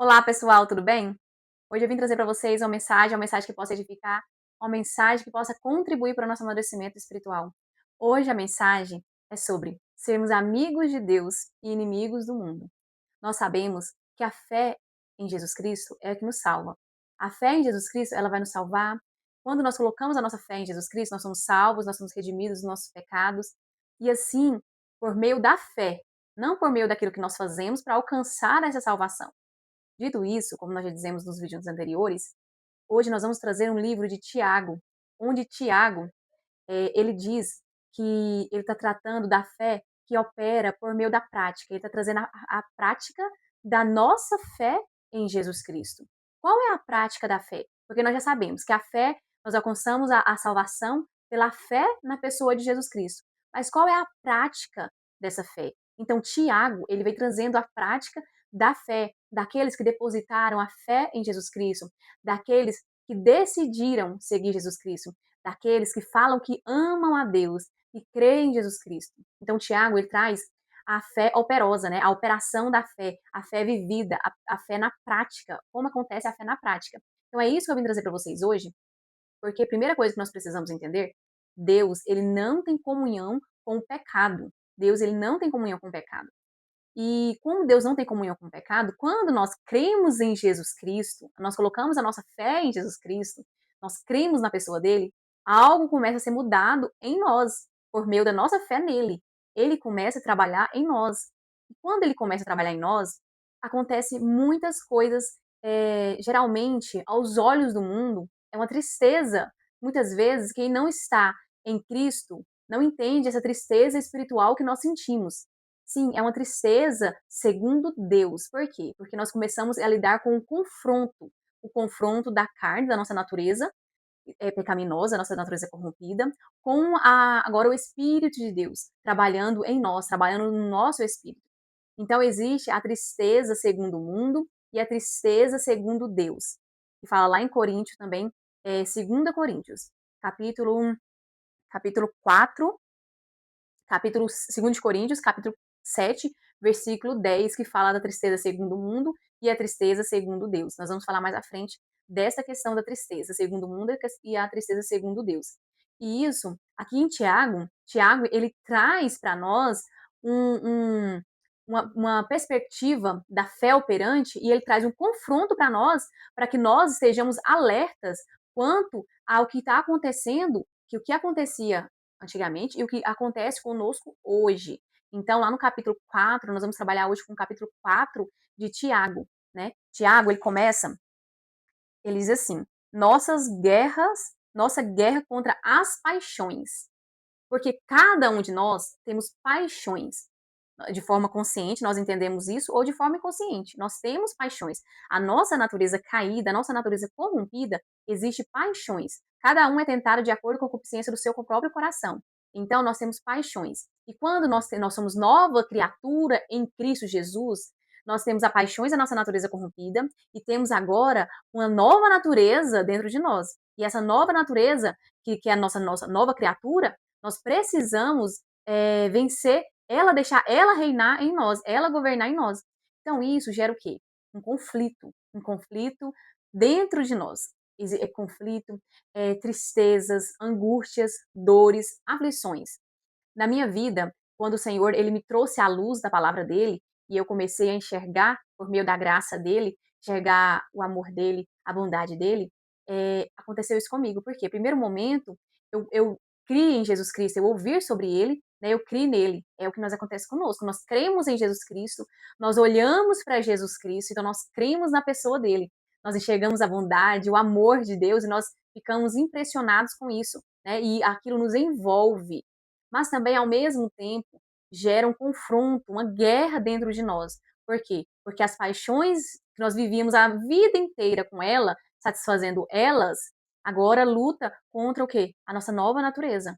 Olá, pessoal, tudo bem? Hoje eu vim trazer para vocês uma mensagem que possa edificar, uma mensagem que possa contribuir para o nosso amadurecimento espiritual. Hoje a mensagem é sobre sermos amigos de Deus e inimigos do mundo. Nós sabemos que a fé em Jesus Cristo é a que nos salva. A fé em Jesus Cristo, ela vai nos salvar. Quando nós colocamos a nossa fé em Jesus Cristo, nós somos salvos, nós somos redimidos dos nossos pecados. E assim, por meio da fé, não por meio daquilo que nós fazemos para alcançar essa salvação. Dito isso, como nós já dizemos nos vídeos anteriores, hoje nós vamos trazer um livro de Tiago, onde Tiago, ele diz que ele está tratando da fé que opera por meio da prática. Ele está trazendo a prática da nossa fé em Jesus Cristo. Qual é a prática da fé? Porque nós já sabemos que a fé, nós alcançamos a salvação pela fé na pessoa de Jesus Cristo. Mas qual é a prática dessa fé? Então, Tiago, ele vem trazendo a prática da fé, daqueles que depositaram a fé em Jesus Cristo, daqueles que decidiram seguir Jesus Cristo, daqueles que falam que amam a Deus e creem em Jesus Cristo. Então, Tiago, ele traz a fé operosa, né? A operação da fé, a fé vivida, a fé na prática, como acontece a fé na prática. Então, é isso que eu vim trazer para vocês hoje, porque a primeira coisa que nós precisamos entender, Deus, ele não tem comunhão com o pecado. Deus, ele não tem comunhão com o pecado. E como Deus não tem comunhão com o pecado, quando nós cremos em Jesus Cristo, nós colocamos a nossa fé em Jesus Cristo, nós cremos na pessoa dele, algo começa a ser mudado em nós, por meio da nossa fé nele. Ele começa a trabalhar em nós. E quando ele começa a trabalhar em nós, acontece muitas coisas, geralmente, aos olhos do mundo, é uma tristeza. Muitas vezes, quem não está em Cristo não entende essa tristeza espiritual que nós sentimos. Sim, é uma tristeza segundo Deus. Por quê? Porque nós começamos a lidar com o confronto da carne, da nossa natureza pecaminosa, a nossa natureza corrompida, com agora o Espírito de Deus trabalhando em nós, trabalhando no nosso espírito. Então existe a tristeza segundo o mundo e a tristeza segundo Deus. E fala lá em Coríntios também, 2 Coríntios, capítulo 1, capítulo 4, capítulo 2 de Coríntios, capítulo 7, versículo 10, que fala da tristeza segundo o mundo e a tristeza segundo Deus. Nós vamos falar mais à frente dessa questão da tristeza segundo o mundo e a tristeza segundo Deus. E isso, aqui em Tiago, ele traz para nós uma perspectiva da fé operante e ele traz um confronto para nós, para que nós estejamos alertas quanto ao que está acontecendo, que o que acontecia antigamente e o que acontece conosco hoje. Então, lá no capítulo 4, nós vamos trabalhar hoje com o capítulo 4 de Tiago, né? Tiago, ele diz assim: nossa guerra contra as paixões. Porque cada um de nós temos paixões. De forma consciente, nós entendemos isso, ou de forma inconsciente. Nós temos paixões. A nossa natureza caída, a nossa natureza corrompida, existe paixões. Cada um é tentado de acordo com a concupiscência do seu próprio coração. Então, nós temos paixões. E quando nós somos nova criatura em Cristo Jesus, nós temos as paixões da nossa natureza corrompida e temos agora uma nova natureza dentro de nós. E essa nova natureza, que é a nossa nova criatura, nós precisamos vencer ela, deixar ela reinar em nós, ela governar em nós. Então isso gera o quê? Um conflito dentro de nós. Conflito, tristezas, angústias, dores, aflições. Na minha vida, quando o Senhor ele me trouxe a luz da palavra dele e eu comecei a enxergar por meio da graça dele, enxergar o amor dele, a bondade dele, aconteceu isso comigo. Por quê? Primeiro momento, eu criei em Jesus Cristo, eu ouvir sobre ele, né, eu criei nele. É o que nós acontece conosco. Nós cremos em Jesus Cristo, nós olhamos para Jesus Cristo, então nós cremos na pessoa dele. Nós enxergamos a bondade, o amor de Deus e nós ficamos impressionados com isso, né? E aquilo nos envolve. Mas também, ao mesmo tempo, gera um confronto, uma guerra dentro de nós. Por quê? Porque as paixões que nós vivíamos a vida inteira com ela, satisfazendo elas, agora luta contra o quê? A nossa nova natureza.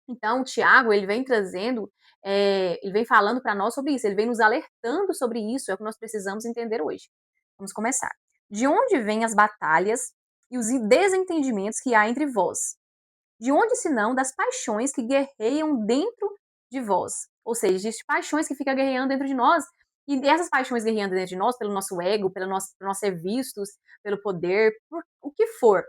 Então, o Tiago, ele vem trazendo, ele vem falando para nós sobre isso, ele vem nos alertando sobre isso, é o que nós precisamos entender hoje. Vamos começar. De onde vêm as batalhas e os desentendimentos que há entre vós? De onde, senão, das paixões que guerreiam dentro de vós? Ou seja, existem paixões que ficam guerreando dentro de nós, E essas paixões guerreando dentro de nós, pelo nosso ego, por nós ser vistos, pelo poder, por o que for,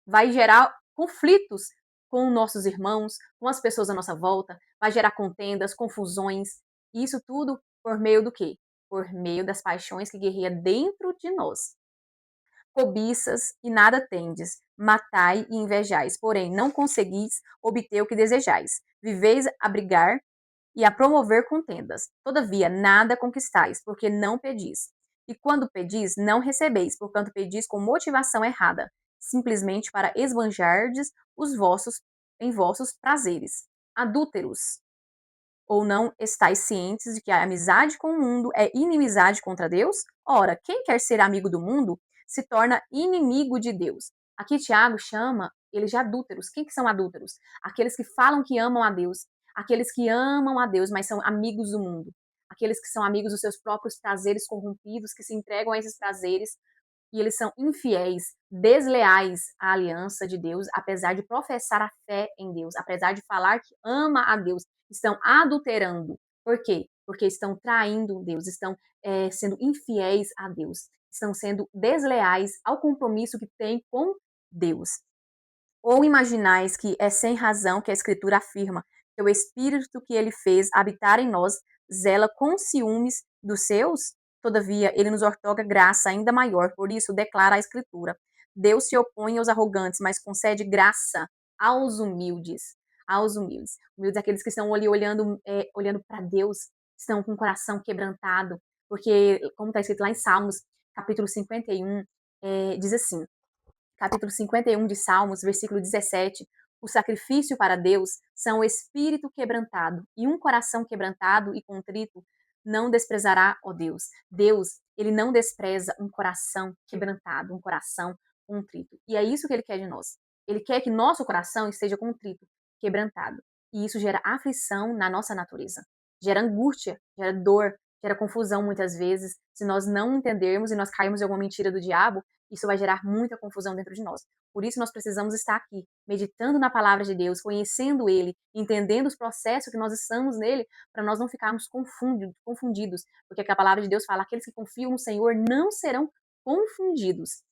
vai gerar conflitos com nossos irmãos, com as pessoas à nossa volta, vai gerar contendas, confusões, e isso tudo por meio do quê? Por meio das paixões que guerreia dentro de nós. Cobiças e nada tendes, matai e invejais, porém não conseguis obter o que desejais. Viveis a brigar e a promover contendas. Todavia, nada conquistais, porque não pedis. E quando pedis, não recebeis, porquanto pedis com motivação errada, simplesmente para esbanjardes os vossos em vossos prazeres. Adúlteros, ou não estáis cientes de que a amizade com o mundo é inimizade contra Deus? Ora, quem quer ser amigo do mundo se torna inimigo de Deus. Aqui Tiago chama eles de adúlteros. Quem que são adúlteros? Aqueles que falam que amam a Deus, aqueles que amam a Deus, mas são amigos do mundo. Aqueles que são amigos dos seus próprios prazeres corrompidos, que se entregam a esses prazeres e eles são infiéis, desleais à aliança de Deus, apesar de professar a fé em Deus, apesar de falar que ama a Deus, estão adulterando. Por quê? Porque estão traindo Deus, estão sendo infiéis a Deus, estão sendo desleais ao compromisso que têm com Deus. Ou imaginais que é sem razão que a Escritura afirma que o Espírito que ele fez habitar em nós zela com ciúmes dos seus? Todavia, ele nos outorga graça ainda maior, por isso declara a Escritura: Deus se opõe aos arrogantes, mas concede graça aos humildes. Aos humildes. Humildes aqueles que estão ali olhando para Deus, estão com o coração quebrantado, porque, como está escrito lá em Salmos, capítulo 51, diz assim: capítulo 51 de Salmos, versículo 17, o sacrifício para Deus são o espírito quebrantado e um coração quebrantado e contrito não desprezará, ó Deus. Deus, ele não despreza um coração quebrantado, um coração contrito. E é isso que ele quer de nós. Ele quer que nosso coração esteja contrito, quebrantado. E isso gera aflição na nossa natureza. Gera angústia, gera dor, gera confusão muitas vezes. Se nós não entendermos e nós cairmos em alguma mentira do diabo, isso vai gerar muita confusão dentro de nós. Por isso nós precisamos estar aqui, meditando na palavra de Deus, conhecendo Ele, entendendo os processos que nós estamos nele, para nós não ficarmos confundidos, porque a palavra de Deus fala: aqueles que confiam no Senhor não serão confundidos.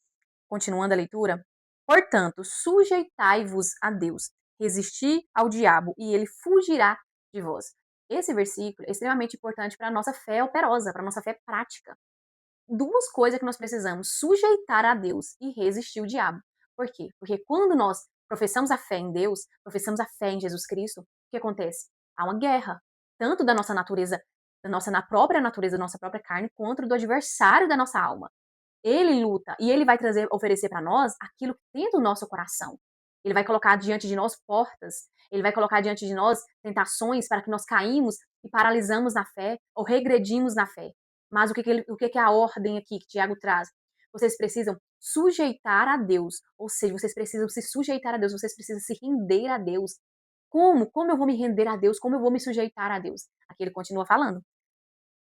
Continuando a leitura. Portanto, sujeitai-vos a Deus, resisti ao diabo e ele fugirá de vós. Esse versículo é extremamente importante para a nossa fé operosa, para a nossa fé prática. Duas coisas que nós precisamos: sujeitar a Deus e resistir o diabo. Por quê? Porque quando nós professamos a fé em Deus, professamos a fé em Jesus Cristo, o que acontece? Há uma guerra, tanto da nossa natureza, na própria natureza da nossa própria carne, quanto do adversário da nossa alma. Ele luta e ele vai oferecer para nós aquilo que tem do nosso coração. Ele vai colocar diante de nós portas, ele vai colocar diante de nós tentações para que nós caímos e paralisamos na fé ou regredimos na fé. Mas o que é a ordem aqui que Tiago traz? Vocês precisam sujeitar a Deus, ou seja, vocês precisam se sujeitar a Deus, vocês precisam se render a Deus. Como? Como eu vou me render a Deus? Como eu vou me sujeitar a Deus? Aqui ele continua falando: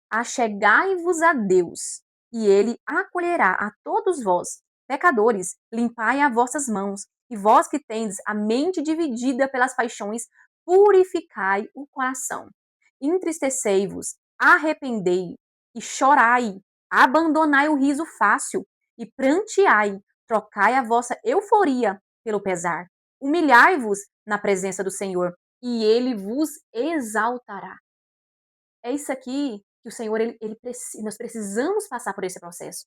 achegai-vos a Deus, e ele acolherá a todos vós, pecadores, limpai as vossas mãos, e vós que tendes a mente dividida pelas paixões, purificai o coração. Entristecei-vos, arrependei e chorai, abandonai o riso fácil e pranteai, trocai a vossa euforia pelo pesar. Humilhai-vos na presença do Senhor, e ele vos exaltará. É isso aqui que o Senhor, nós precisamos passar por esse processo.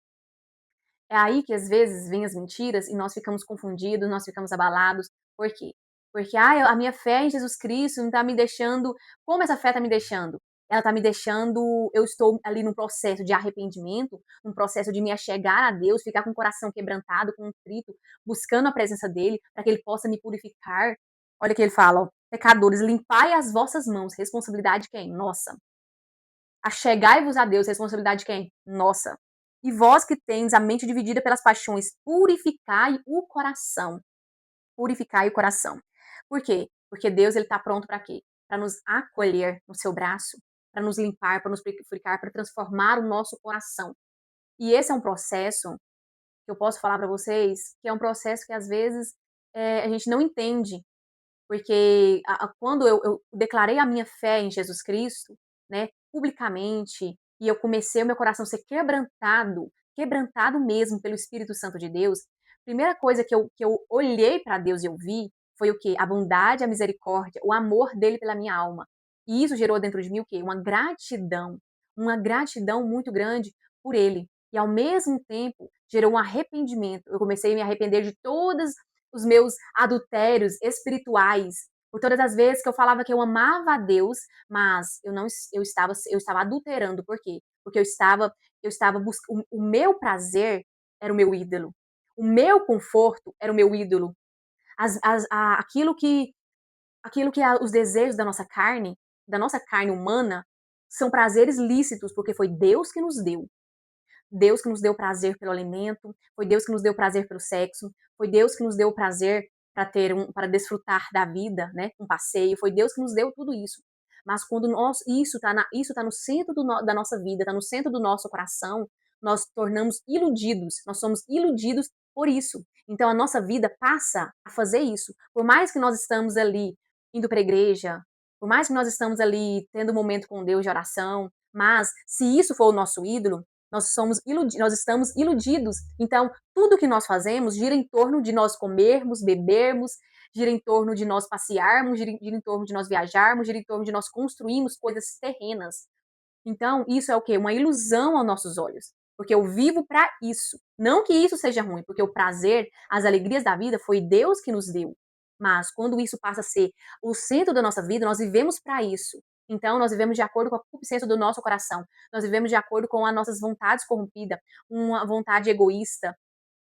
É aí que às vezes vêm as mentiras e nós ficamos confundidos, nós ficamos abalados. Por quê? Porque a minha fé em Jesus Cristo não está me deixando. Como essa fé está me deixando? Ela está me deixando. Eu estou ali num processo de arrependimento, um processo de me achegar a Deus, ficar com o coração quebrantado, contrito, buscando a presença dele, para que ele possa me purificar. Olha o que ele fala: ó, pecadores, limpai as vossas mãos. Responsabilidade de quem? Nossa. Achegai-vos a Deus, responsabilidade de quem? Nossa. E vós que tendes a mente dividida pelas paixões, purificai o coração. Purificai o coração. Por quê? Porque Deus ele está pronto para quê? Para nos acolher no seu braço, para nos limpar, para nos purificar, para transformar o nosso coração. E esse é um processo que eu posso falar para vocês, que é um processo que às vezes a gente não entende, porque quando eu declarei a minha fé em Jesus Cristo, né, publicamente, e eu comecei o meu coração ser quebrantado, quebrantado mesmo pelo Espírito Santo de Deus, primeira coisa que eu olhei para Deus e eu vi foi o quê? A bondade, a misericórdia, o amor dele pela minha alma. E isso gerou dentro de mim o quê? Uma gratidão muito grande por ele. E ao mesmo tempo gerou um arrependimento. Eu comecei a me arrepender de todos os meus adultérios espirituais, por todas as vezes que eu falava que eu amava a Deus, mas eu estava adulterando. Por quê? Porque eu estava buscando o meu prazer era o meu ídolo. O meu conforto era o meu ídolo. Aquilo que os desejos da nossa carne humana, são prazeres lícitos, porque foi Deus que nos deu. Deus que nos deu prazer pelo alimento, foi Deus que nos deu prazer pelo sexo, foi Deus que nos deu prazer para desfrutar da vida, né? Um passeio, foi Deus que nos deu tudo isso. Mas quando isso tá no centro da nossa vida, está no centro do nosso coração, nós tornamos iludidos, nós somos iludidos por isso. Então a nossa vida passa a fazer isso. Por mais que nós estamos ali indo para a igreja, por mais que nós estamos ali tendo um momento com Deus de oração, mas se isso for o nosso ídolo, nós estamos iludidos. Então, tudo que nós fazemos gira em torno de nós comermos, bebermos, gira em torno de nós passearmos, gira em torno de nós viajarmos, gira em torno de nós construirmos coisas terrenas. Então, isso é o quê? Uma ilusão aos nossos olhos. Porque eu vivo para isso. Não que isso seja ruim, porque o prazer, as alegrias da vida foi Deus que nos deu. Mas quando isso passa a ser o centro da nossa vida, nós vivemos para isso. Então, nós vivemos de acordo com a concupiscência do nosso coração. Nós vivemos de acordo com as nossas vontades corrompidas, uma vontade egoísta,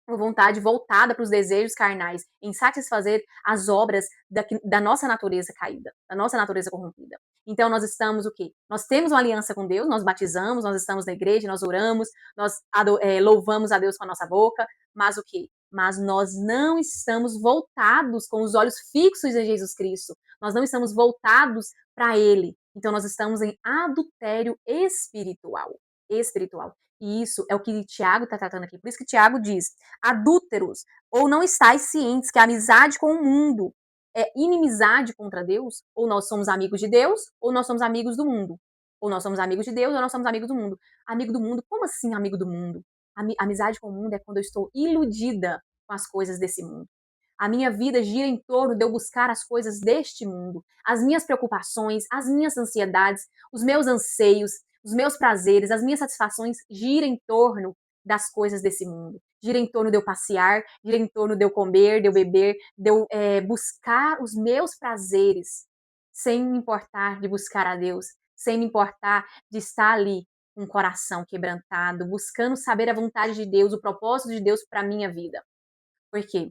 uma vontade voltada para os desejos carnais, em satisfazer as obras da nossa natureza caída, da nossa natureza corrompida. Então nós estamos o quê? Nós temos uma aliança com Deus, nós batizamos, nós estamos na igreja, nós oramos, nós louvamos a Deus com a nossa boca, mas o quê? Mas nós não estamos voltados com os olhos fixos em Jesus Cristo. Nós não estamos voltados para Ele. Então nós estamos em adultério espiritual. Espiritual. E isso é o que Tiago está tratando aqui. Por isso que Tiago diz: adúlteros, ou não estáis cientes que a amizade com o mundo é inimizade contra Deus? Ou nós somos amigos de Deus, ou nós somos amigos do mundo. Ou nós somos amigos de Deus, ou nós somos amigos do mundo. Amigo do mundo? Como assim amigo do mundo? Amizade com o mundo é quando eu estou iludida com as coisas desse mundo. A minha vida gira em torno de eu buscar as coisas deste mundo, as minhas preocupações, as minhas ansiedades, os meus anseios, os meus prazeres, as minhas satisfações giram em torno das coisas desse mundo. Gira em torno de eu passear, gira em torno de eu comer, de eu beber, de eu buscar os meus prazeres, sem me importar de buscar a Deus, sem me importar de estar ali com o coração quebrantado, buscando saber a vontade de Deus, o propósito de Deus para a minha vida. Por quê?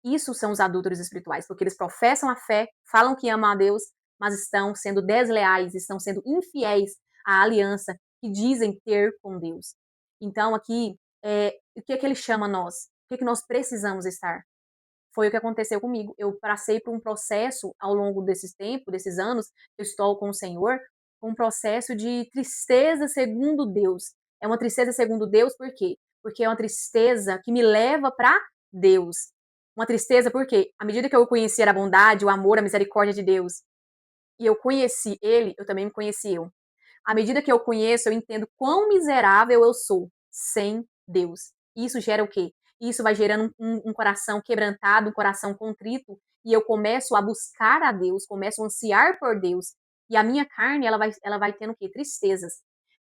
Isso são os adúlteros espirituais, porque eles professam a fé, falam que amam a Deus, mas estão sendo desleais, estão sendo infiéis à aliança que dizem ter com Deus. Então, aqui, o que é que ele chama nós? O que é que nós precisamos estar? Foi o que aconteceu comigo. Eu passei por um processo ao longo desses tempos, desses anos, que eu estou com o Senhor, um processo de tristeza segundo Deus. É uma tristeza segundo Deus, por quê? Porque é uma tristeza que me leva para Deus. Uma tristeza porque, à medida que eu conhecia a bondade, o amor, a misericórdia de Deus, e eu conheci Ele, eu também me conheci eu. À medida que eu conheço, eu entendo quão miserável eu sou sem Deus. Isso gera o quê? Isso vai gerando um coração quebrantado, um coração contrito, e eu começo a buscar a Deus, começo a ansiar por Deus. E a minha carne, ela vai tendo o quê? Tristezas.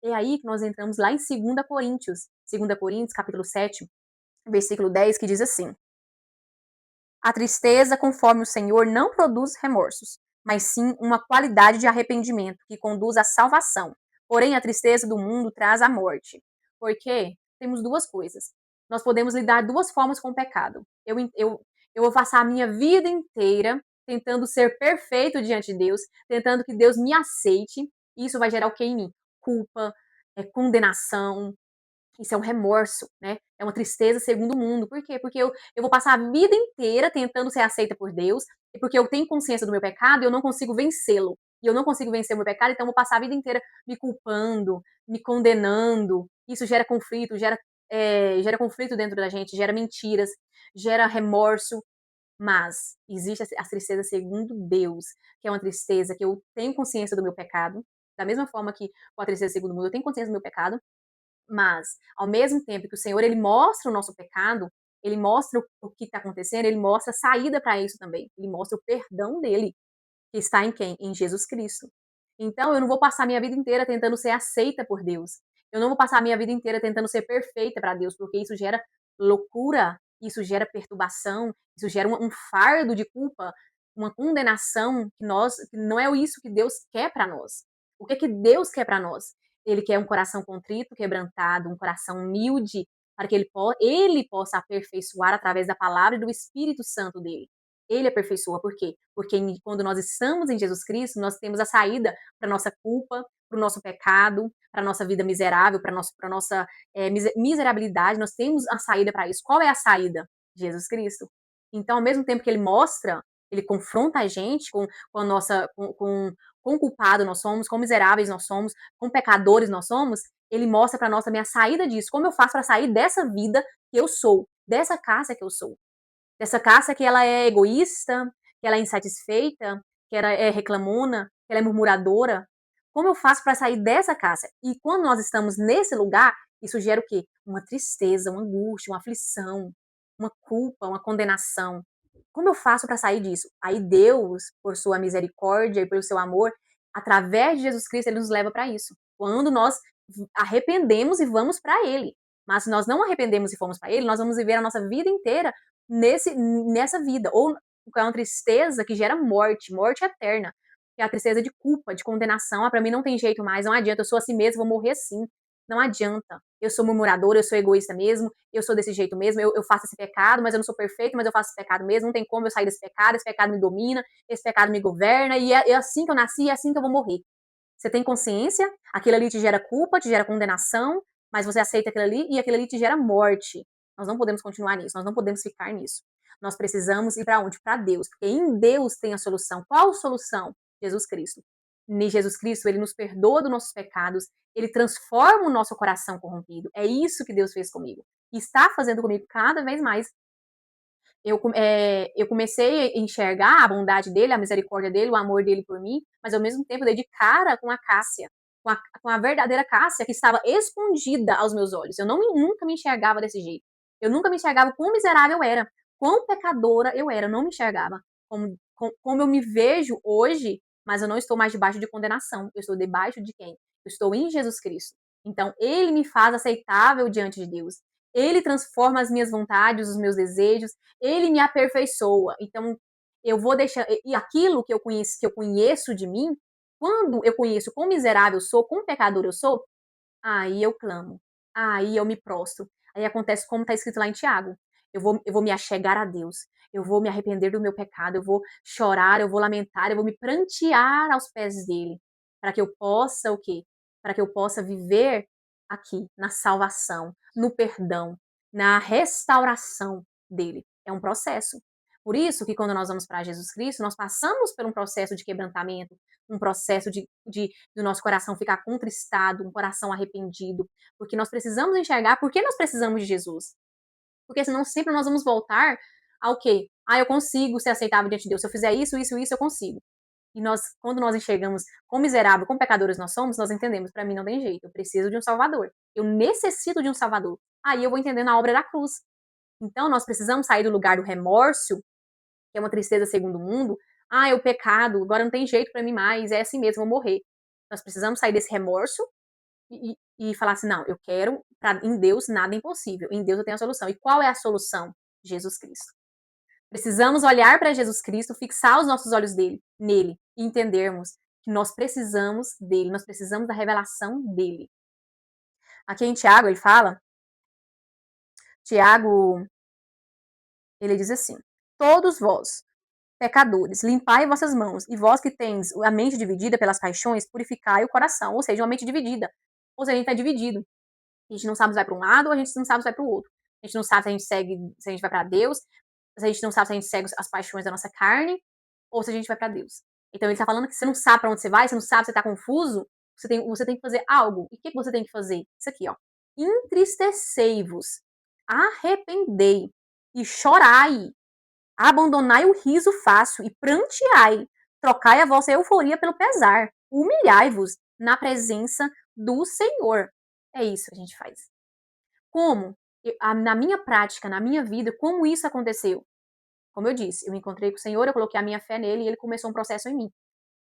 É aí que nós entramos lá em 2 Coríntios. 2 Coríntios, capítulo 7, versículo 10, que diz assim: a tristeza, conforme o Senhor, não produz remorsos, mas sim uma qualidade de arrependimento que conduz à salvação. Porém, a tristeza do mundo traz a morte. Porque temos duas coisas. Nós podemos lidar duas formas com o pecado. Eu vou passar a minha vida inteira tentando ser perfeito diante de Deus, tentando que Deus me aceite. E isso vai gerar o que em mim? Culpa, condenação, isso é um remorso, né? É uma tristeza segundo o mundo. Por quê? Porque eu vou passar a vida inteira tentando ser aceita por Deus, e porque eu tenho consciência do meu pecado e eu não consigo vencê-lo. E eu não consigo vencer o meu pecado, então eu vou passar a vida inteira me culpando, me condenando. Isso gera conflito, gera conflito dentro da gente, gera mentiras, gera remorso. Mas existe a tristeza segundo Deus, que é uma tristeza que eu tenho consciência do meu pecado, Da mesma forma que com a tristeza segundo mundo, eu tenho consciência do meu pecado, mas, ao mesmo tempo que o Senhor, ele mostra o nosso pecado, ele mostra o que está acontecendo, ele mostra a saída para isso também. Ele mostra o perdão dele, que está em quem? Em Jesus Cristo. Então, eu não vou passar minha vida inteira tentando ser aceita por Deus. Eu não vou passar minha vida inteira tentando ser perfeita para Deus, porque isso gera loucura, isso gera perturbação, isso gera um fardo de culpa, uma condenação que não é isso que Deus quer para nós. O que que Deus quer para nós? Ele quer um coração contrito, quebrantado, um coração humilde, para que ele possa aperfeiçoar através da palavra e do Espírito Santo dele. Ele aperfeiçoa, por quê? Porque quando nós estamos em Jesus Cristo, nós temos a saída para nossa culpa, para o nosso pecado, para a nossa vida miserável, para a nossa miserabilidade, nós temos a saída para isso. Qual é a saída? Jesus Cristo. Então, ao mesmo tempo que ele mostra, ele confronta a gente com a nossa, com quão culpado nós somos, quão miseráveis nós somos, quão pecadores nós somos, ele mostra para nós também a saída disso. Como eu faço para sair dessa vida que eu sou, dessa casa que eu sou? Dessa caça que ela é egoísta, que ela é insatisfeita, que ela é reclamona, que ela é murmuradora. Como eu faço para sair dessa caça? E quando nós estamos nesse lugar, isso gera o quê? Uma tristeza, uma angústia, uma aflição, uma culpa, uma condenação. Como eu faço para sair disso? Aí Deus, por sua misericórdia e pelo seu amor, através de Jesus Cristo, ele nos leva para isso. Quando nós arrependemos e vamos para ele. Mas se nós não arrependemos e formos para ele, nós vamos viver a nossa vida inteira nessa vida, ou é uma tristeza que gera morte, morte eterna, que é a tristeza de culpa, de condenação. Ah, para mim não tem jeito mais, não adianta, eu sou assim mesmo, vou morrer assim. Não adianta. Eu sou murmuradora, eu sou egoísta mesmo, eu sou desse jeito mesmo, eu faço esse pecado, mas eu não sou perfeito, mas eu faço esse pecado mesmo, não tem como eu sair desse pecado, esse pecado me domina, esse pecado me governa, e é assim que eu nasci, e é assim que eu vou morrer. Você tem consciência, aquilo ali te gera culpa, te gera condenação, mas você aceita aquilo ali e aquilo ali te gera morte. Nós não podemos continuar nisso, nós não podemos ficar nisso. Nós precisamos ir para onde? Para Deus, porque em Deus tem a solução. Qual solução? Jesus Cristo. Em Jesus Cristo, ele nos perdoa dos nossos pecados, ele transforma o nosso coração corrompido. É isso que Deus fez comigo. E está fazendo comigo cada vez mais. Eu comecei a enxergar a bondade dele, a misericórdia dele, o amor dele por mim, mas ao mesmo tempo eu dei de cara com a Cássia, com a verdadeira Cássia que estava escondida aos meus olhos. Eu nunca me enxergava desse jeito. Eu nunca me enxergava quão miserável eu era, quão pecadora eu era. Eu não me enxergava como eu me vejo hoje, mas eu não estou mais debaixo de condenação. Eu estou debaixo de quem? Eu estou em Jesus Cristo. Então, ele me faz aceitável diante de Deus. Ele transforma as minhas vontades, os meus desejos, ele me aperfeiçoa. Então, eu vou deixar. E aquilo que eu conheço de mim, quando eu conheço quão miserável eu sou, quão pecador eu sou, aí eu clamo. Aí eu me prostro. Aí acontece como está escrito lá em Tiago. Eu vou me achegar a Deus. Eu vou me arrepender do meu pecado. Eu vou chorar, eu vou lamentar, eu vou me prantear aos pés dele. Para que eu possa o quê? Para que eu possa viver aqui, na salvação, no perdão, na restauração dele. É um processo. Por isso que quando nós vamos para Jesus Cristo, nós passamos por um processo de quebrantamento, um processo do nosso coração ficar contristado, um coração arrependido, porque nós precisamos enxergar por que nós precisamos de Jesus. Porque senão sempre nós vamos voltar ao quê? Ah, eu consigo ser aceitável diante de Deus. Se eu fizer isso, isso, isso, eu consigo. E nós, quando nós enxergamos quão miserável, quão pecadores nós somos, nós entendemos, para mim não tem jeito, eu preciso de um Salvador. Eu necessito de um Salvador. Aí eu vou entendendo a obra da cruz. Então nós precisamos sair do lugar do remorso, que é uma tristeza segundo o mundo. Ah, é o pecado, agora não tem jeito para mim mais, é assim mesmo, eu vou morrer. Nós precisamos sair desse remorso e falar assim, não, eu quero, em Deus nada é impossível, em Deus eu tenho a solução. E qual é a solução? Jesus Cristo. Precisamos olhar para Jesus Cristo, fixar os nossos olhos nele e entendermos que nós precisamos dele, nós precisamos da revelação dele. Aqui em Tiago, ele fala, Tiago, ele diz assim, todos vós, pecadores, limpai vossas mãos, e vós que tens a mente dividida pelas paixões, purificai o coração, ou seja, uma mente dividida. Ou seja, a gente está dividido. A gente não sabe se vai para um lado, ou a gente não sabe se vai para o outro. A gente não sabe se a gente segue, se a gente vai para Deus, se a gente não sabe se a gente segue as paixões da nossa carne, ou se a gente vai para Deus. Então ele está falando que você não sabe para onde você vai, você não sabe, você está confuso, você tem que fazer algo. E o que você tem que fazer? Isso aqui, ó. Entristecei-vos, arrependei e chorai. Abandonai o riso fácil e pranteai. Trocai a vossa euforia pelo pesar. Humilhai-vos na presença do Senhor. É isso que a gente faz. Como? Na minha prática, na minha vida, como isso aconteceu? Como eu disse, eu me encontrei com o Senhor, eu coloquei a minha fé nele e ele começou um processo em mim.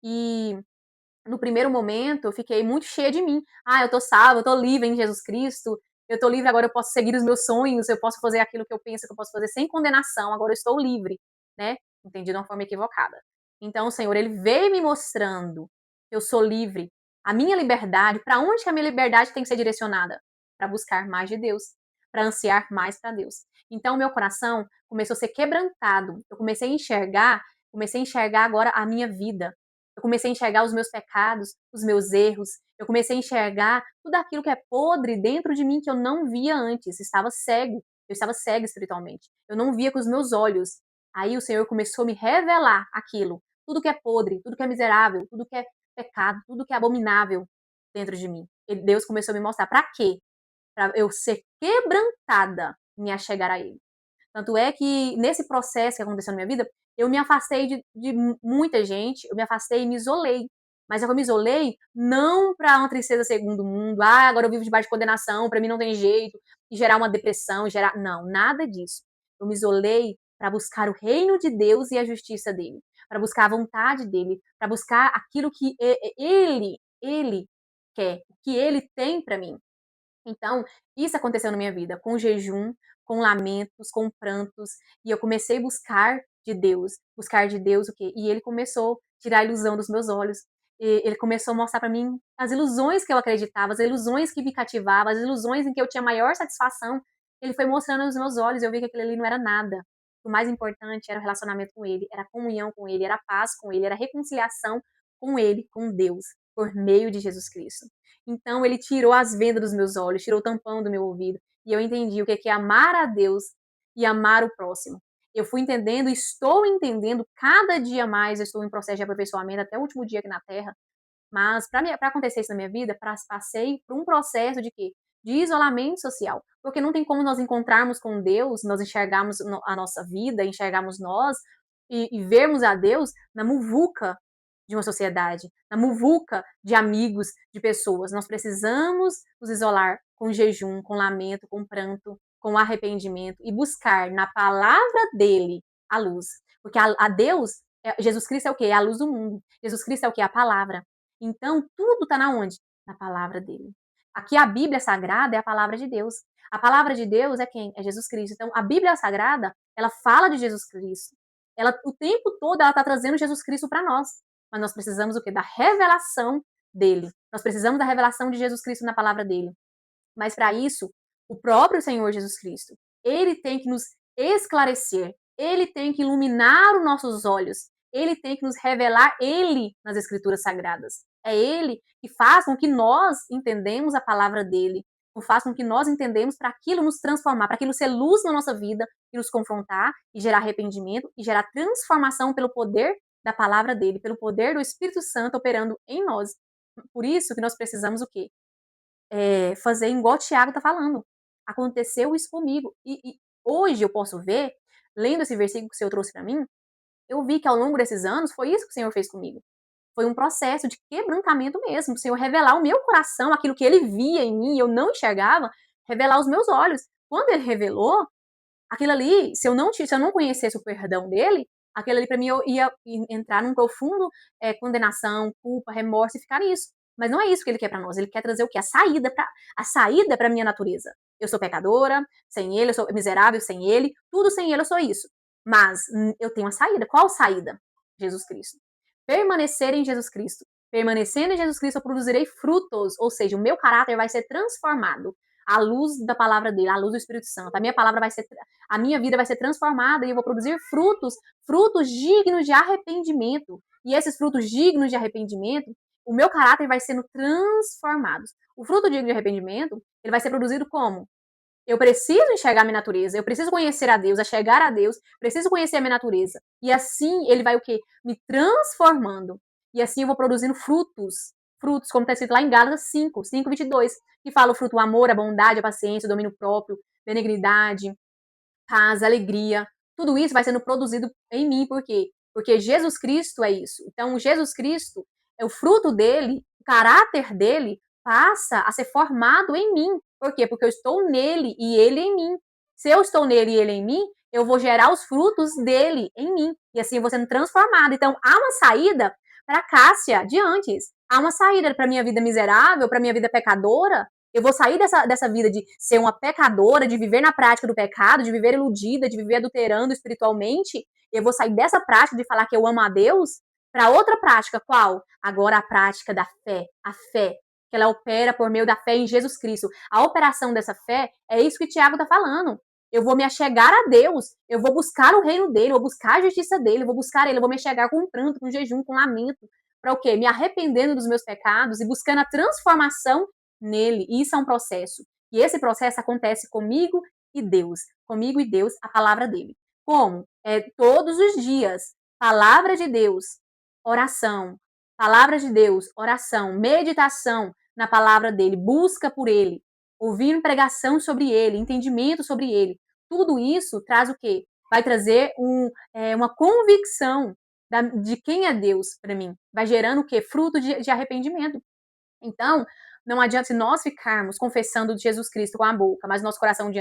E no primeiro momento eu fiquei muito cheia de mim. Ah, eu tô salva, eu tô livre em Jesus Cristo, eu tô livre, agora eu posso seguir os meus sonhos, eu posso fazer aquilo que eu penso que eu posso fazer sem condenação, agora eu estou livre, né? Entendi de uma forma equivocada. Então o Senhor, ele veio me mostrando que eu sou livre, a minha liberdade, para onde que a minha liberdade tem que ser direcionada? Para buscar mais de Deus, para ansiar mais para Deus. Então o meu coração começou a ser quebrantado, eu comecei a enxergar agora a minha vida, eu comecei a enxergar os meus pecados, os meus erros. Eu comecei a enxergar tudo aquilo que é podre dentro de mim que eu não via antes. Estava cego. Eu estava cega espiritualmente. Eu não via com os meus olhos. Aí o Senhor começou a me revelar aquilo. Tudo que é podre, tudo que é miserável, tudo que é pecado, tudo que é abominável dentro de mim. E Deus começou a me mostrar para quê? Para eu ser quebrantada e me achegar a Ele. Tanto é que nesse processo que aconteceu na minha vida, eu me afastei de muita gente, eu me afastei e me isolei. Mas eu me isolei não para uma tristeza segundo o mundo, ah, agora eu vivo debaixo de condenação, para mim não tem jeito, e gerar uma depressão, gerar. Não, nada disso. Eu me isolei para buscar o reino de Deus e a justiça dele, para buscar a vontade dele, para buscar aquilo que ele quer, o que ele tem para mim. Então, isso aconteceu na minha vida, com jejum, com lamentos, com prantos, e eu comecei a buscar de Deus o quê? E ele começou a tirar a ilusão dos meus olhos. E ele começou a mostrar para mim as ilusões que eu acreditava, as ilusões que me cativavam, as ilusões em que eu tinha maior satisfação. Ele foi mostrando nos meus olhos, eu vi que aquilo ali não era nada. O mais importante era o relacionamento com ele, era a comunhão com ele, era a paz com ele, era a reconciliação com ele, com Deus, por meio de Jesus Cristo. Então ele tirou as vendas dos meus olhos, tirou o tampão do meu ouvido, e eu entendi o que é amar a Deus e amar o próximo. Eu fui entendendo, estou entendendo cada dia mais, eu estou em processo de aperfeiçoamento até o último dia aqui na Terra, mas para acontecer isso na minha vida, passei por um processo de quê? De isolamento social. Porque não tem como nós encontrarmos com Deus, nós enxergarmos a nossa vida, enxergarmos nós e vermos a Deus na muvuca de uma sociedade, na muvuca de amigos, de pessoas. Nós precisamos nos isolar com jejum, com lamento, com pranto, com arrependimento e buscar na palavra dele a luz. Porque a Deus, Jesus Cristo é o quê? É a luz do mundo. Jesus Cristo é o quê? A palavra. Então, tudo está na onde? Na palavra dele. Aqui a Bíblia Sagrada é a palavra de Deus. A palavra de Deus é quem? É Jesus Cristo. Então, a Bíblia Sagrada, ela fala de Jesus Cristo. Ela, o tempo todo, ela está trazendo Jesus Cristo para nós. Mas nós precisamos o quê? Da revelação dele. Nós precisamos da revelação de Jesus Cristo na palavra dele. Mas para isso, o próprio Senhor Jesus Cristo, ele tem que nos esclarecer, ele tem que iluminar os nossos olhos, ele tem que nos revelar ele nas escrituras sagradas. É ele que faz com que nós entendemos a palavra dele, faz com que nós entendemos para aquilo nos transformar, para aquilo ser luz na nossa vida e nos confrontar e gerar arrependimento e gerar transformação pelo poder da palavra dele, pelo poder do Espírito Santo operando em nós. Por isso que nós precisamos o quê? Fazer igual o Tiago está falando. Aconteceu isso comigo. E hoje eu posso ver, lendo esse versículo que o Senhor trouxe para mim, eu vi que ao longo desses anos foi isso que o Senhor fez comigo. Foi um processo de quebrantamento mesmo. O Senhor revelar o meu coração, aquilo que ele via em mim e eu não enxergava, revelar os meus olhos. Quando ele revelou, aquilo ali, se eu não conhecesse o perdão dele, aquilo ali para mim eu ia entrar num profundo condenação, culpa, remorso e ficar nisso. Mas não é isso que ele quer para nós. Ele quer trazer o quê? A saída para minha natureza. Eu sou pecadora, sem ele, eu sou miserável sem ele, tudo sem ele eu sou isso. Mas eu tenho a saída. Qual saída? Jesus Cristo. Permanecer em Jesus Cristo. Permanecendo em Jesus Cristo, eu produzirei frutos, ou seja, o meu caráter vai ser transformado à luz da palavra dele, à luz do Espírito Santo. A minha vida vai ser transformada e eu vou produzir frutos dignos de arrependimento. E esses frutos dignos de arrependimento, o meu caráter vai sendo transformado. O fruto digno de arrependimento, ele vai ser produzido como? Eu preciso enxergar a minha natureza, eu preciso conhecer a Deus, chegar a Deus, preciso conhecer a minha natureza. E assim ele vai o quê? Me transformando. E assim eu vou produzindo frutos. Frutos, como está escrito lá em Gálatas 5:22, que fala o fruto, o amor, a bondade, a paciência, o domínio próprio, benignidade, paz, alegria. Tudo isso vai sendo produzido em mim, por quê? Porque Jesus Cristo é isso. Então, Jesus Cristo, o fruto dele, caráter dele passa a ser formado em mim. Por quê? Porque eu estou nele e ele em mim. Se eu estou nele e ele em mim, eu vou gerar os frutos dele em mim. E assim eu vou sendo transformado. Então, há uma saída para Cássia de antes. Há uma saída para minha vida miserável, para minha vida pecadora. Eu vou sair dessa vida de ser uma pecadora, de viver na prática do pecado, de viver iludida, de viver adulterando espiritualmente. Eu vou sair dessa prática de falar que eu amo a Deus para outra prática. Qual? Agora a prática da fé. A fé que ela opera por meio da fé em Jesus Cristo. A operação dessa fé é isso que Tiago está falando. Eu vou me achegar a Deus, eu vou buscar o reino dele, eu vou buscar a justiça dele, eu vou buscar ele, eu vou me achegar com pranto, com jejum, com lamento. Para o quê? Me arrependendo dos meus pecados e buscando a transformação nele. E isso é um processo. E esse processo acontece comigo e Deus, a palavra dele. Como? Todos os dias. Palavra de Deus, oração. Palavra de Deus, oração, meditação na palavra dele, busca por ele, ouvindo pregação sobre ele, entendimento sobre ele. Tudo isso traz o quê? Vai trazer uma convicção de quem é Deus para mim. Vai gerando o quê? Fruto de arrependimento. Então, não adianta se nós ficarmos confessando de Jesus Cristo com a boca, mas nosso coração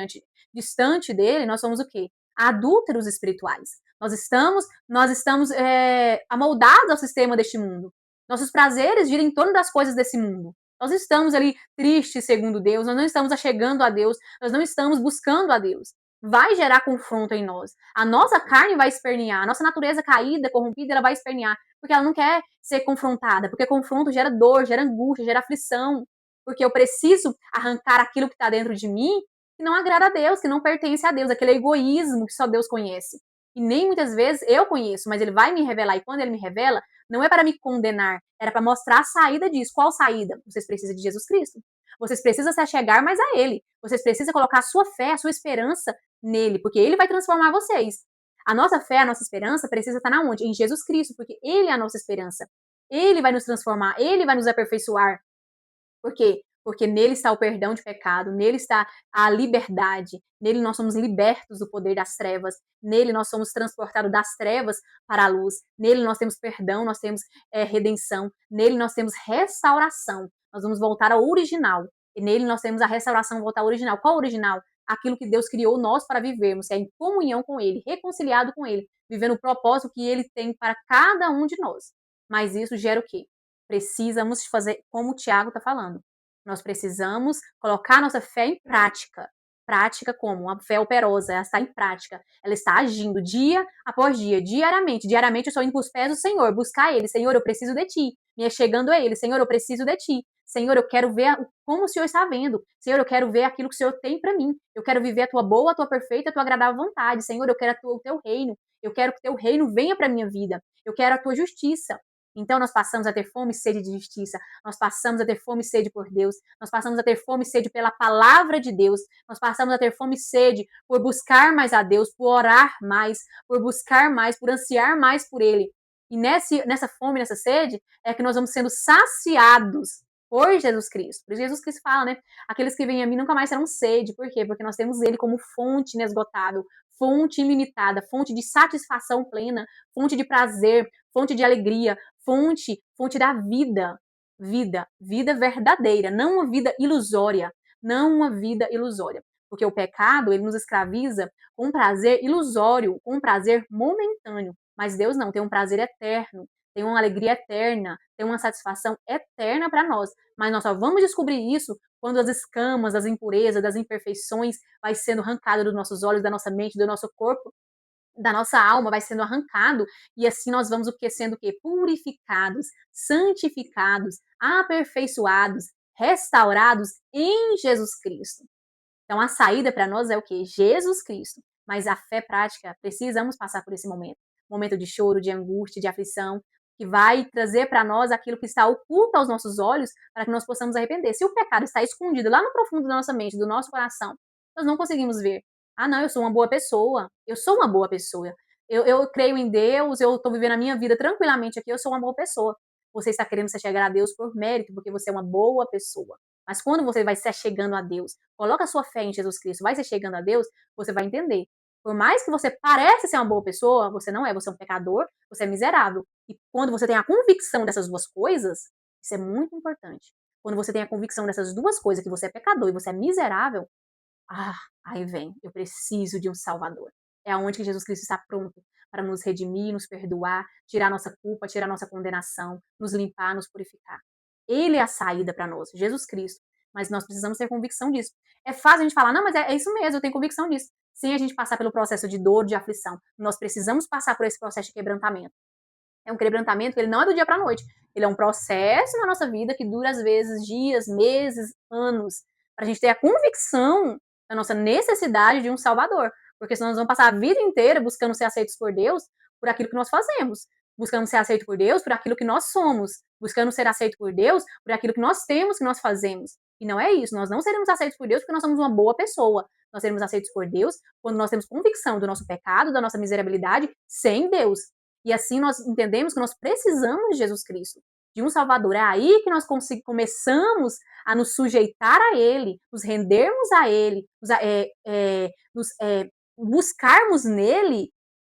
distante dele, nós somos o quê? Adúlteros espirituais. Nós estamos amoldados ao sistema deste mundo. Nossos prazeres giram em torno das coisas desse mundo. Nós estamos ali tristes segundo Deus, nós não estamos achegando a Deus, nós não estamos buscando a Deus. Vai gerar confronto em nós. A nossa carne vai espernear, a nossa natureza caída, corrompida, ela vai espernear, porque ela não quer ser confrontada, porque confronto gera dor, gera angústia, gera aflição, porque eu preciso arrancar aquilo que está dentro de mim que não agrada a Deus, que não pertence a Deus, aquele egoísmo que só Deus conhece. E nem muitas vezes eu conheço, mas ele vai me revelar, e quando ele me revela, não é para me condenar, era para mostrar a saída disso. Qual saída? Vocês precisam de Jesus Cristo. Vocês precisam se achegar mais a ele. Vocês precisam colocar a sua fé, a sua esperança nele, porque ele vai transformar vocês. A nossa fé, a nossa esperança precisa estar na onde? Em Jesus Cristo, porque ele é a nossa esperança. Ele vai nos transformar, ele vai nos aperfeiçoar. Por quê? Porque nele está o perdão de pecado, nele está a liberdade, nele nós somos libertos do poder das trevas, nele nós somos transportados das trevas para a luz, nele nós temos perdão, nós temos redenção, nele nós temos restauração, nós vamos voltar ao original, e nele nós temos a restauração, voltar ao original. Qual o original? Aquilo que Deus criou nós para vivermos, que é em comunhão com ele, reconciliado com ele, vivendo o propósito que ele tem para cada um de nós. Mas isso gera o quê? Precisamos fazer como o Tiago está falando. Nós precisamos colocar nossa fé em prática. Prática como? Uma fé operosa, ela está em prática. Ela está agindo dia após dia, diariamente. Diariamente eu estou indo para os pés do Senhor, buscar Ele. Senhor, eu preciso de Ti. Me chegando a Ele. Senhor, eu preciso de Ti. Senhor, eu quero ver como o Senhor está vendo. Senhor, eu quero ver aquilo que o Senhor tem para mim. Eu quero viver a Tua boa, a Tua perfeita, a Tua agradável vontade. Senhor, eu quero o Teu reino. Eu quero que o Teu reino venha para a minha vida. Eu quero a Tua justiça. Então nós passamos a ter fome e sede de justiça, nós passamos a ter fome e sede por Deus, nós passamos a ter fome e sede pela palavra de Deus, nós passamos a ter fome e sede por buscar mais a Deus, por orar mais, por buscar mais, por ansiar mais por Ele. E nessa fome, nessa sede, é que nós vamos sendo saciados por Jesus Cristo. Por isso Jesus Cristo fala, né? Aqueles que vêm a mim nunca mais serão sede. Por quê? Porque nós temos Ele como fonte inesgotável, fonte ilimitada, fonte de satisfação plena, fonte de prazer, fonte de alegria, fonte da vida, vida verdadeira, não uma vida ilusória, não uma vida ilusória, porque o pecado, ele nos escraviza com um prazer ilusório, com um prazer momentâneo, mas Deus não, tem um prazer eterno, tem uma alegria eterna, tem uma satisfação eterna para nós, mas nós só vamos descobrir isso quando as escamas, as impurezas, das imperfeições vai sendo arrancadas dos nossos olhos, da nossa mente, do nosso corpo, da nossa alma vai sendo arrancado, e assim nós vamos o que? Sendo o quê? Purificados, santificados, aperfeiçoados, restaurados em Jesus Cristo. Então a saída para nós é o quê? Jesus Cristo. Mas a fé prática, precisamos passar por esse momento. Momento de choro, de angústia, de aflição, que vai trazer para nós aquilo que está oculto aos nossos olhos, para que nós possamos arrepender. Se o pecado está escondido lá no profundo da nossa mente, do nosso coração, nós não conseguimos ver. Ah, não, eu sou uma boa pessoa. Eu sou uma boa pessoa. Eu creio em Deus, eu estou vivendo a minha vida tranquilamente aqui, eu sou uma boa pessoa. Você está querendo se chegar a Deus por mérito, porque você é uma boa pessoa. Mas quando você vai se chegando a Deus, coloca a sua fé em Jesus Cristo, vai se chegando a Deus, você vai entender. Por mais que você pareça ser uma boa pessoa, você não é, você é um pecador, você é miserável. E quando você tem a convicção dessas duas coisas, Isso é muito importante. Quando você tem a convicção dessas duas coisas, que você é pecador e você é miserável, ah, aí vem, eu preciso de um Salvador. É aonde que Jesus Cristo está pronto para nos redimir, nos perdoar, tirar nossa culpa, tirar nossa condenação, nos limpar, nos purificar. Ele é a saída para nós, Jesus Cristo. Mas nós precisamos ter convicção disso. É fácil a gente falar, não, mas é isso mesmo, eu tenho convicção disso. Sem a gente passar pelo processo de dor, de aflição. Nós precisamos passar por esse processo de quebrantamento. É um quebrantamento que ele não é do dia para a noite. Ele é um processo na nossa vida que dura, às vezes, dias, meses, anos, para a gente ter a convicção da nossa necessidade de um Salvador. Porque senão nós vamos passar a vida inteira buscando ser aceitos por Deus por aquilo que nós fazemos, buscando ser aceito por Deus por aquilo que nós somos, buscando ser aceito por Deus por aquilo que nós temos, que nós fazemos. E não é isso, nós não seremos aceitos por Deus porque nós somos uma boa pessoa. Nós seremos aceitos por Deus quando nós temos convicção do nosso pecado, da nossa miserabilidade sem Deus. E assim nós entendemos que nós precisamos de Jesus Cristo, de um Salvador. É aí que nós começamos a nos sujeitar a Ele, nos rendermos a Ele, buscarmos nele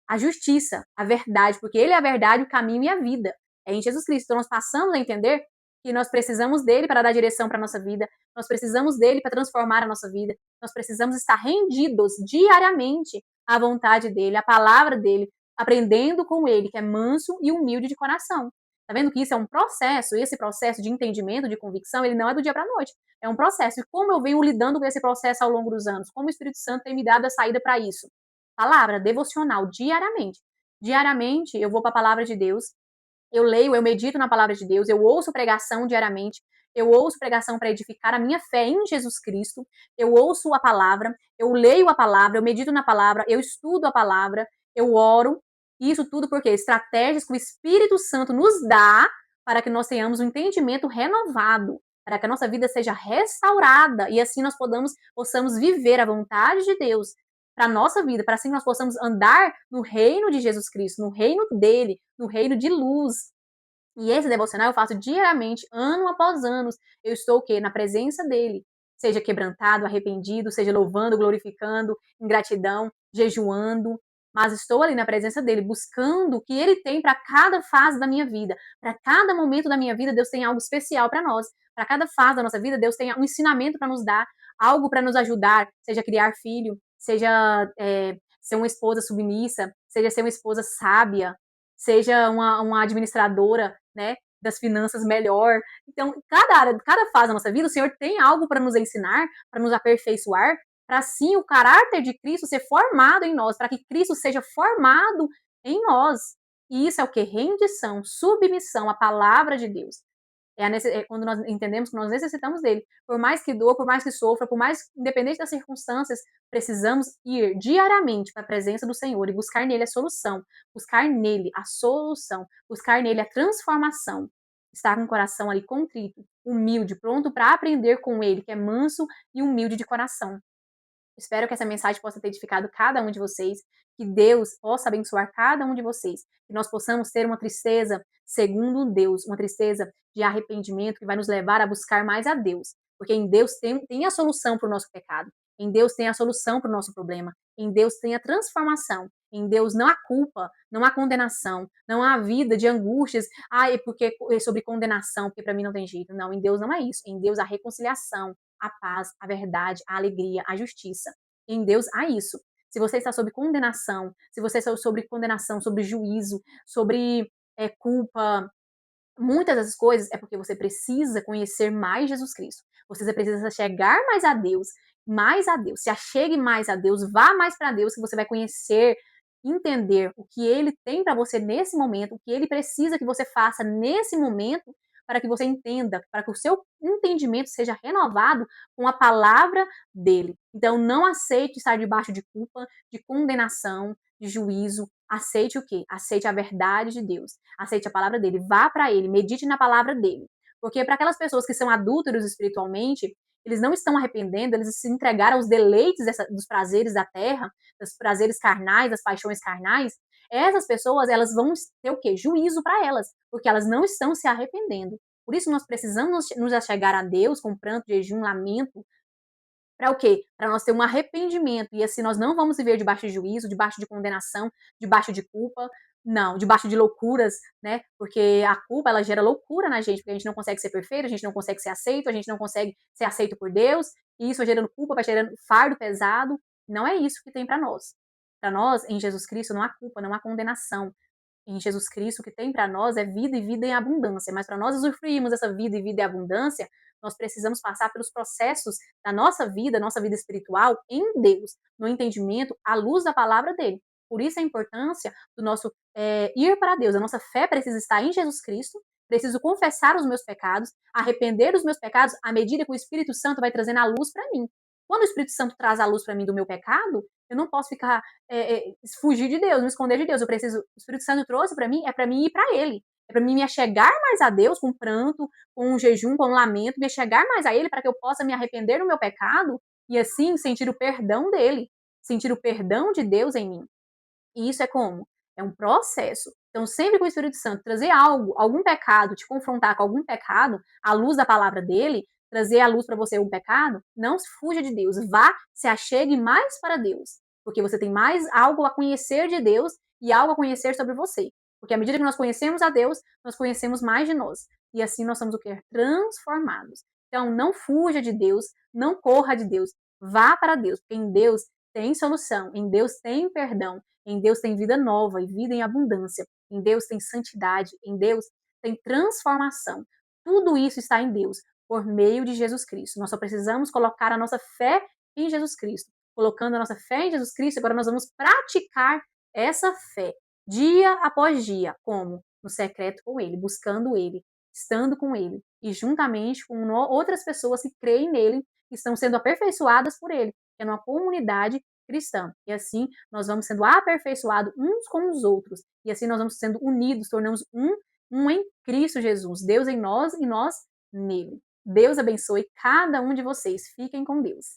a justiça, a verdade, porque Ele é a verdade, o caminho e a vida. É em Jesus Cristo. Então nós passamos a entender que nós precisamos dele para dar direção para a nossa vida, nós precisamos dele para transformar a nossa vida, nós precisamos estar rendidos diariamente à vontade dele, à palavra dele, aprendendo com ele, que é manso e humilde de coração. Tá vendo que isso é um processo, e esse processo de entendimento, de convicção, ele não é do dia para a noite. É um processo. E como eu venho lidando com esse processo ao longo dos anos? Como o Espírito Santo tem me dado a saída para isso? Palavra devocional, diariamente. Diariamente eu vou para a palavra de Deus, eu leio, eu medito na palavra de Deus, eu ouço pregação diariamente, eu ouço pregação para edificar a minha fé em Jesus Cristo, eu ouço a palavra, eu leio a palavra, eu medito na palavra, eu estudo a palavra, eu oro, isso tudo porque estratégias que o Espírito Santo nos dá para que nós tenhamos um entendimento renovado, para que a nossa vida seja restaurada e assim nós possamos viver a vontade de Deus para a nossa vida, para assim nós possamos andar no reino de Jesus Cristo, no reino dele, no reino de luz. E esse devocional eu faço diariamente, ano após ano. Eu estou o quê? Na presença dele. Seja quebrantado, arrependido, seja louvando, glorificando, em gratidão, jejuando. Mas estou ali na presença dele, buscando o que ele tem para cada fase da minha vida. Para cada momento da minha vida, Deus tem algo especial para nós. Para cada fase da nossa vida, Deus tem um ensinamento para nos dar, algo para nos ajudar, seja criar filho, seja ser uma esposa submissa, seja ser uma esposa sábia, seja uma administradora, né, das finanças melhor. Então, cada área, cada fase da nossa vida, o Senhor tem algo para nos ensinar, para nos aperfeiçoar, para assim o caráter de Cristo ser formado em nós, para que Cristo seja formado em nós. E isso é o que? Rendição, submissão à palavra de Deus. Quando nós entendemos que nós necessitamos dele. Por mais que doa, por mais que sofra, por mais independente das circunstâncias, precisamos ir diariamente para a presença do Senhor e buscar nele a solução, buscar nele a solução, buscar nele a transformação. Estar com o coração ali contrito, humilde, pronto para aprender com ele, que é manso e humilde de coração. Espero que essa mensagem possa ter edificado cada um de vocês, que Deus possa abençoar cada um de vocês, que nós possamos ter uma tristeza segundo Deus, uma tristeza de arrependimento que vai nos levar a buscar mais a Deus, porque em Deus tem a solução para o nosso pecado, em Deus tem a solução para o nosso problema, em Deus tem a transformação, em Deus não há culpa, não há condenação, não há vida de angústias, é porque é sobre condenação, porque para mim não tem jeito. Não, em Deus não é isso, em Deus há reconciliação, a paz, a verdade, a alegria, a justiça. Em Deus há isso. Se você está sob condenação, se você está sobre condenação, sobre juízo, sobre culpa, muitas dessas coisas é porque você precisa conhecer mais Jesus Cristo. Você precisa chegar mais a Deus, se achegue mais a Deus, vá mais para Deus, que você vai conhecer, entender o que Ele tem para você nesse momento, o que Ele precisa que você faça nesse momento, para que você entenda, para que o seu entendimento seja renovado com a palavra dele. Então, não aceite estar debaixo de culpa, de condenação, de juízo. Aceite o quê? Aceite a verdade de Deus. Aceite a palavra dele. Vá para ele. Medite na palavra dele. Porque para aquelas pessoas que são adúlteros espiritualmente, eles não estão arrependendo, eles se entregaram aos deleites dos prazeres da terra, dos prazeres carnais, das paixões carnais. Essas pessoas, elas vão ter o quê? Juízo para elas, porque elas não estão se arrependendo. Por isso nós precisamos nos achegar a Deus com pranto, jejum, lamento, Para o quê? Para nós ter um arrependimento, e assim nós não vamos viver debaixo de juízo, debaixo de condenação, debaixo de culpa, não, debaixo de loucuras, né? Porque a culpa, ela gera loucura na gente, porque a gente não consegue ser perfeito, a gente não consegue ser aceito, a gente não consegue ser aceito por Deus, e isso vai gerando culpa, vai gerando fardo pesado. Não é isso que tem para nós. Para nós, em Jesus Cristo, não há culpa, não há condenação. Em Jesus Cristo, o que tem para nós é vida e vida em abundância. Mas para nós usufruirmos essa vida e vida em abundância, nós precisamos passar pelos processos da nossa vida espiritual em Deus, no entendimento, à luz da palavra dele. Por isso a importância do nosso ir para Deus. A nossa fé precisa estar em Jesus Cristo, preciso confessar os meus pecados, arrepender dos meus pecados à medida que o Espírito Santo vai trazendo a luz para mim. Quando o Espírito Santo traz a luz para mim do meu pecado, eu não posso ficar fugir de Deus, me esconder de Deus. Eu preciso, o Espírito Santo trouxe para mim, é para mim ir para Ele. É para mim me achegar mais a Deus com pranto, com um jejum, com um lamento, me achegar mais a Ele para que eu possa me arrepender do meu pecado e assim sentir o perdão dele, sentir o perdão de Deus em mim. E isso é como? É um processo. Então, sempre que o Espírito Santo trazer algo, algum pecado, te confrontar com algum pecado, à luz da palavra dele, trazer à luz para você um pecado, não fuja de Deus. Vá, se achegue mais para Deus. Porque você tem mais algo a conhecer de Deus e algo a conhecer sobre você. Porque à medida que nós conhecemos a Deus, nós conhecemos mais de nós. E assim nós somos o que? Transformados. Então, não fuja de Deus, não corra de Deus. Vá para Deus, porque em Deus tem solução, em Deus tem perdão, em Deus tem vida nova e vida em abundância. Em Deus tem santidade. Em Deus tem transformação. Tudo isso está em Deus, por meio de Jesus Cristo. Nós só precisamos colocar a nossa fé em Jesus Cristo. Colocando a nossa fé em Jesus Cristo, agora nós vamos praticar essa fé dia após dia. Como? No secreto com Ele, buscando Ele, estando com Ele. E juntamente com outras pessoas que creem nele, que estão sendo aperfeiçoadas por Ele. Que é uma comunidade cristã. E assim nós vamos sendo aperfeiçoados uns com os outros. E assim nós vamos sendo unidos, tornamos um em Cristo Jesus. Deus em nós e nós nele. Deus abençoe cada um de vocês. Fiquem com Deus.